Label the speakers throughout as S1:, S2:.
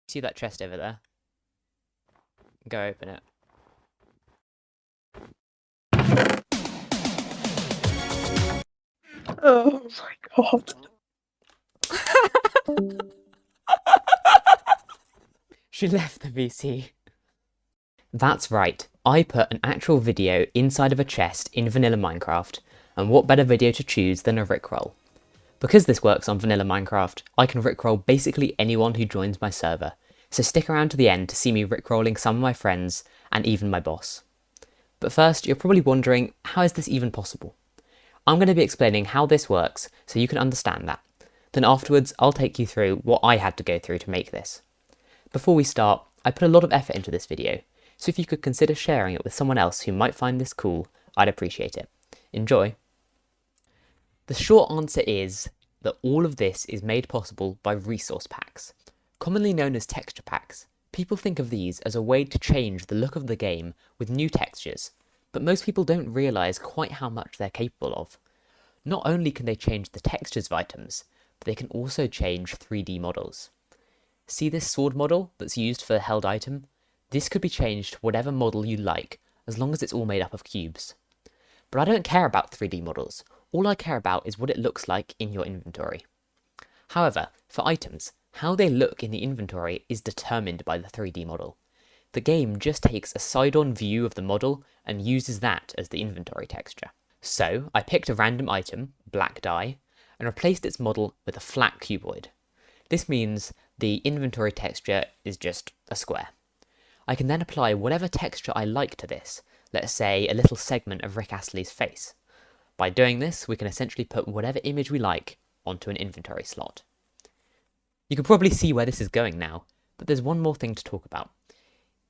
S1: See that chest over there? Go open it.
S2: Oh my god.
S1: She left the VC. That's right, I put an actual video inside of a chest in vanilla Minecraft, and what better video to choose than a Rickroll? Because this works on vanilla Minecraft, I can Rickroll basically anyone who joins my server, so stick around to the end to see me Rickrolling some of my friends, and even my boss. But first, you're probably wondering, how is this even possible? I'm going to be explaining how this works so you can understand that. Then afterwards, I'll take you through what I had to go through to make this. Before we start, I put a lot of effort into this video, so if you could consider sharing it with someone else who might find this cool, I'd appreciate it. Enjoy! The short answer is that all of this is made possible by resource packs. Commonly known as texture packs, people think of these as a way to change the look of the game with new textures, but most people don't realise quite how much they're capable of. Not only can they change the textures of items, but they can also change 3D models. See this sword model that's used for the held item? This could be changed to whatever model you like, as long as it's all made up of cubes. But I don't care about 3D models, all I care about is what it looks like in your inventory. However, for items, how they look in the inventory is determined by the 3D model. The game just takes a side-on view of the model and uses that as the inventory texture. So, I picked a random item, black dye, and replaced its model with a flat cuboid. This means the inventory texture is just a square. I can then apply whatever texture I like to this, let's say a little segment of Rick Astley's face. By doing this, we can essentially put whatever image we like onto an inventory slot. You can probably see where this is going now, but there's one more thing to talk about.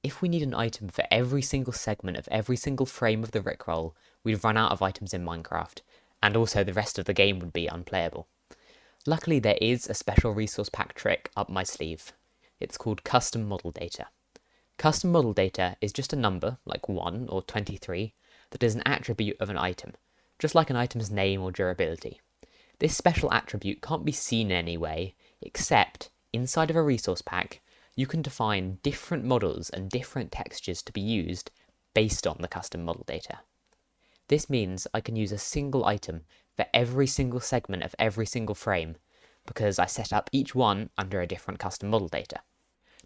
S1: If we need an item for every single segment of every single frame of the Rickroll, we'd run out of items in Minecraft, and also the rest of the game would be unplayable. Luckily, there is a special resource pack trick up my sleeve. It's called custom model data. Custom model data is just a number, like 1 or 23, that is an attribute of an item, just like an item's name or durability. This special attribute can't be seen in any way, except inside of a resource pack, you can define different models and different textures to be used based on the custom model data. This means I can use a single item for every single segment of every single frame, because I set up each one under a different custom model data.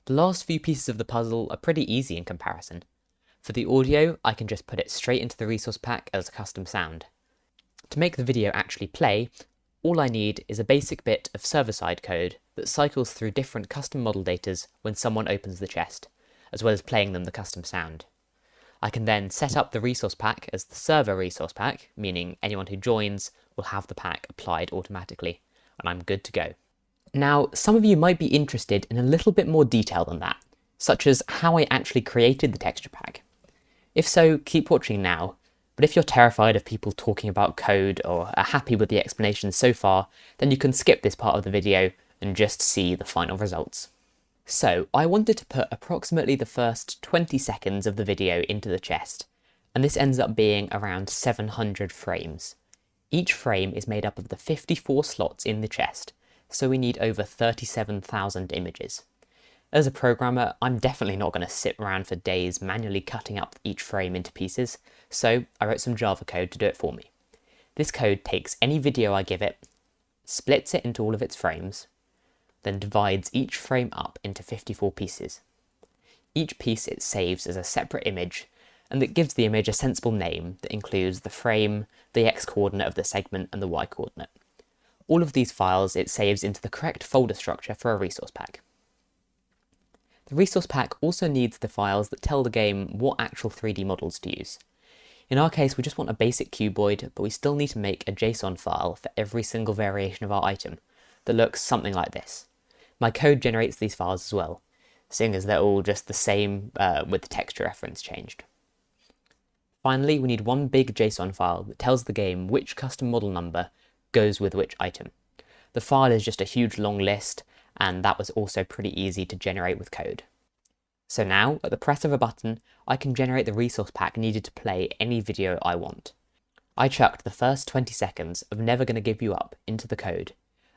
S1: The last few pieces of the puzzle are pretty easy in comparison. For the audio, I can just put it straight into the resource pack as a custom sound. To make the video actually play, all I need is a basic bit of server-side code that cycles through different custom model datas when someone opens the chest, as well as playing them the custom sound. I can then set up the resource pack as the server resource pack, meaning anyone who joins will have the pack applied automatically, and I'm good to go. Now, some of you might be interested in a little bit more detail than that, such as how I actually created the texture pack. If so, keep watching now, but if you're terrified of people talking about code or are happy with the explanation so far, then you can skip this part of the video and just see the final results. So, I wanted to put approximately the first 20 seconds of the video into the chest, and this ends up being around 700 frames. Each frame is made up of the 54 slots in the chest, so we need over 37,000 images. As a programmer, I'm definitely not going to sit around for days manually cutting up each frame into pieces, so I wrote some Java code to do it for me. This code takes any video I give it, splits it into all of its frames, then divides each frame up into 54 pieces. Each piece it saves as a separate image, and it gives the image a sensible name that includes the frame, the x-coordinate of the segment, and the y-coordinate. All of these files it saves into the correct folder structure for a resource pack. The resource pack also needs the files that tell the game what actual 3D models to use. In our case, we just want a basic cuboid, but we still need to make a JSON file for every single variation of our item that looks something like this. My code generates these files as well, seeing as they're all just the same with the texture reference changed. Finally, we need one big JSON file that tells the game which custom model number goes with which item. The file is just a huge long list, and that was also pretty easy to generate with code. So now, at the press of a button, I can generate the resource pack needed to play any video I want. I chucked the first 20 seconds of Never Gonna Give You Up into the code,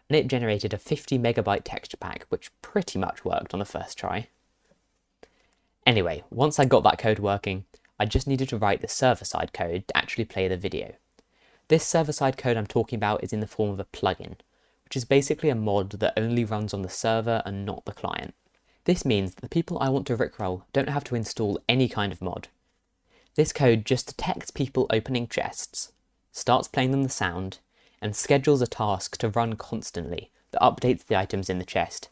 S1: and it generated a 50 megabyte texture pack, which pretty much worked on the first try. Anyway, once I got that code working, I just needed to write the server-side code to actually play the video. This server-side code I'm talking about is in the form of a plugin, which is basically a mod that only runs on the server and not the client. This means that the people I want to rickroll don't have to install any kind of mod. This code just detects people opening chests, starts playing them the sound, and schedules a task to run constantly that updates the items in the chest.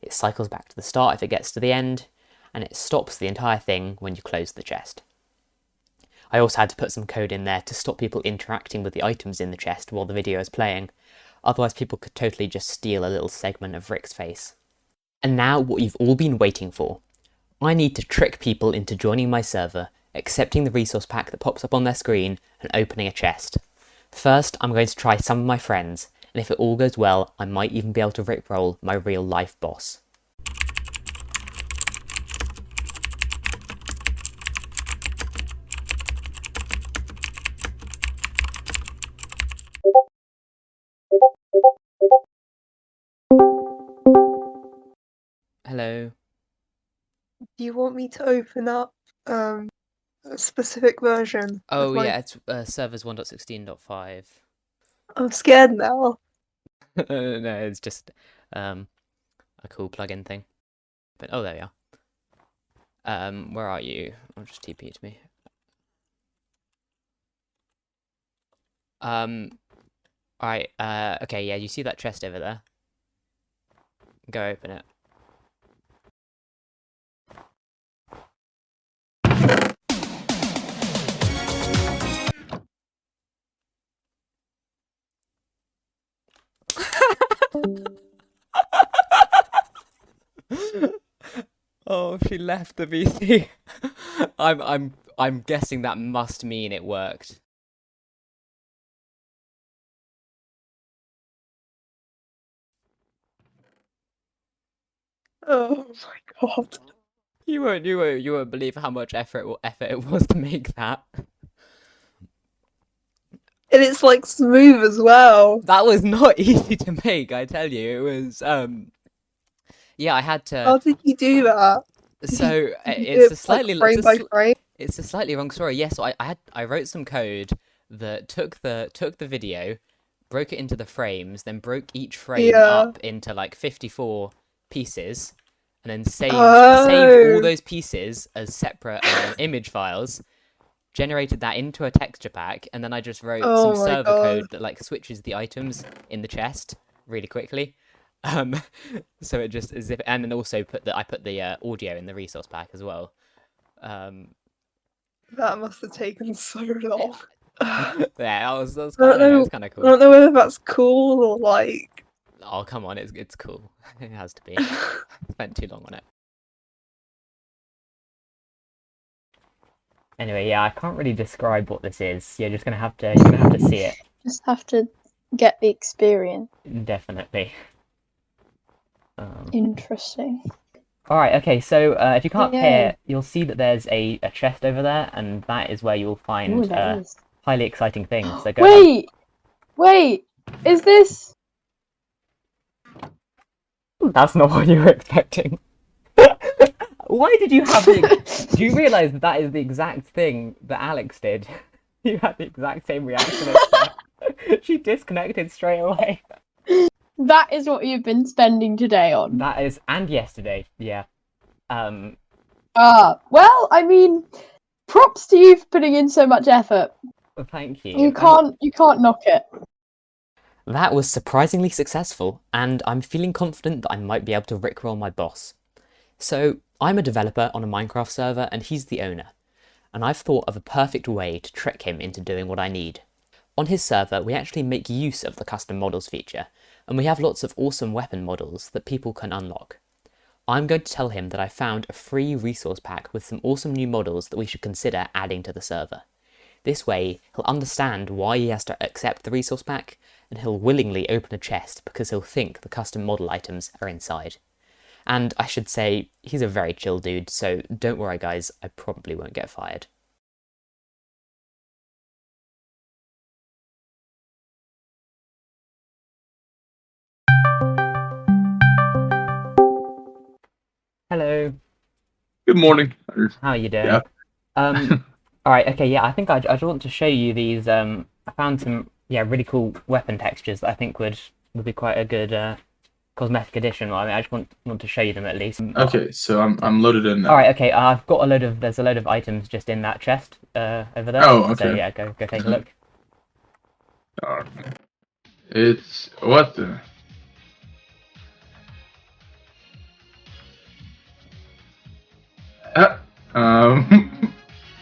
S1: It cycles back to the start if it gets to the end, and it stops the entire thing when you close the chest. I also had to put some code in there to stop people interacting with the items in the chest while the video is playing, otherwise people could totally just steal a little segment of Rick's face. And now what you've all been waiting for. I need to trick people into joining my server, accepting the resource pack that pops up on their screen, and opening a chest. First, I'm going to try some of my friends, and if it all goes well, I might even be able to rickroll my real life boss. Hello.
S2: Do you want me to open up a specific version
S1: Oh
S2: of my...
S1: yeah, it's servers 1.16.5.
S2: I'm scared now.
S1: No, it's just a cool plugin thing. But oh, there we are. Where are you? I'll just TP to me. Alright, okay, yeah, you see that chest over there? Go open it. Oh, she left the VC. I'm guessing that must mean it worked.
S2: Oh my god.
S1: You won't believe how much effort it was to make that.
S2: And it's like smooth as well.
S1: That was not easy to make, I tell you. It was yeah, I had to.
S2: How did you do that?
S1: So
S2: Did you do
S1: it's
S2: it
S1: a
S2: like
S1: slightly
S2: frame by frame?
S1: it's a slightly wrong story. Yes, so I wrote some code that took the video, broke it into the frames, then broke each frame
S2: Yeah.
S1: up into like 54 pieces, and then saved all
S2: Oh.
S1: those pieces as separate image files. Generated that into a texture pack, and then I just wrote some
S2: Oh my
S1: server
S2: god.
S1: code that like switches the items in the chest really quickly. Um, so it just as if, and then also I put the audio in the resource pack as well.
S2: That must have taken so long.
S1: Yeah, that was
S2: I
S1: kind
S2: don't
S1: of,
S2: know.
S1: it's kind of
S2: I
S1: cool.
S2: don't know whether that's cool or like.
S1: Oh come on, it's cool. It has to be. Spent too long on it. Anyway, yeah, I can't really describe what this is. You're gonna have to see it.
S3: Just have to get the experience.
S1: Definitely.
S3: Interesting.
S1: Alright, okay, so if you can't
S3: Yay.
S1: hear, you'll see that there's a chest over there, and that is where you'll find
S3: Ooh, that is.
S1: highly exciting things. So go ahead.
S3: Wait, is this?
S1: That's not what you were expecting. Why did you have the... Do you realise that is the exact thing that Alex did? You had the exact same reaction as her. She disconnected straight away.
S3: That is what you've been spending today on.
S1: That is, and yesterday, yeah.
S3: Well, I mean, props to you for putting in so much effort.
S1: Thank you.
S3: You can't knock it.
S1: That was surprisingly successful, and I'm feeling confident that I might be able to rickroll my boss. So, I'm a developer on a Minecraft server, and he's the owner. And I've thought of a perfect way to trick him into doing what I need. On his server, we actually make use of the custom models feature, and we have lots of awesome weapon models that people can unlock. I'm going to tell him that I found a free resource pack with some awesome new models that we should consider adding to the server. This way, he'll understand why he has to accept the resource pack, and he'll willingly open a chest because he'll think the custom model items are inside. And I should say, he's a very chill dude, so don't worry guys, I probably won't get fired. Hello.
S4: Good morning.
S1: How are you doing?
S4: Yeah.
S1: All right. Okay. Yeah. I think I just want to show you these. I found some really cool weapon textures that I think would be quite a good cosmetic addition. I mean, I just want to show you them at least.
S4: Okay, so I'm loaded in now.
S1: All right. Okay. I've got there's a load of items just in that chest over there.
S4: Oh, okay.
S1: So yeah, go take a look.
S4: It's what the?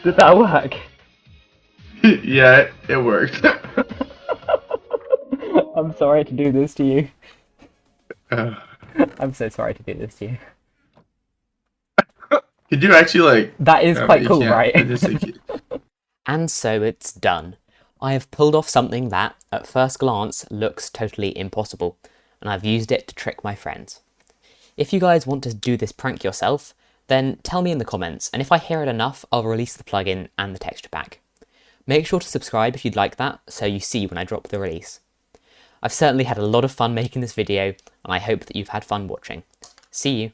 S1: Did that work?
S4: Yeah, it worked.
S1: I'm sorry to do this to you.
S4: Uh,
S1: I'm so sorry to do this to you.
S4: Could you actually
S1: That is quite
S4: you
S1: cool,
S4: can't-
S1: right?
S4: it just,
S1: And so it's done. I have pulled off something that, at first glance, looks totally impossible, and I've used it to trick my friends. If you guys want to do this prank yourself, then tell me in the comments, and if I hear it enough, I'll release the plugin and the texture pack. Make sure to subscribe if you'd like that, so you see when I drop the release. I've certainly had a lot of fun making this video, and I hope that you've had fun watching. See you!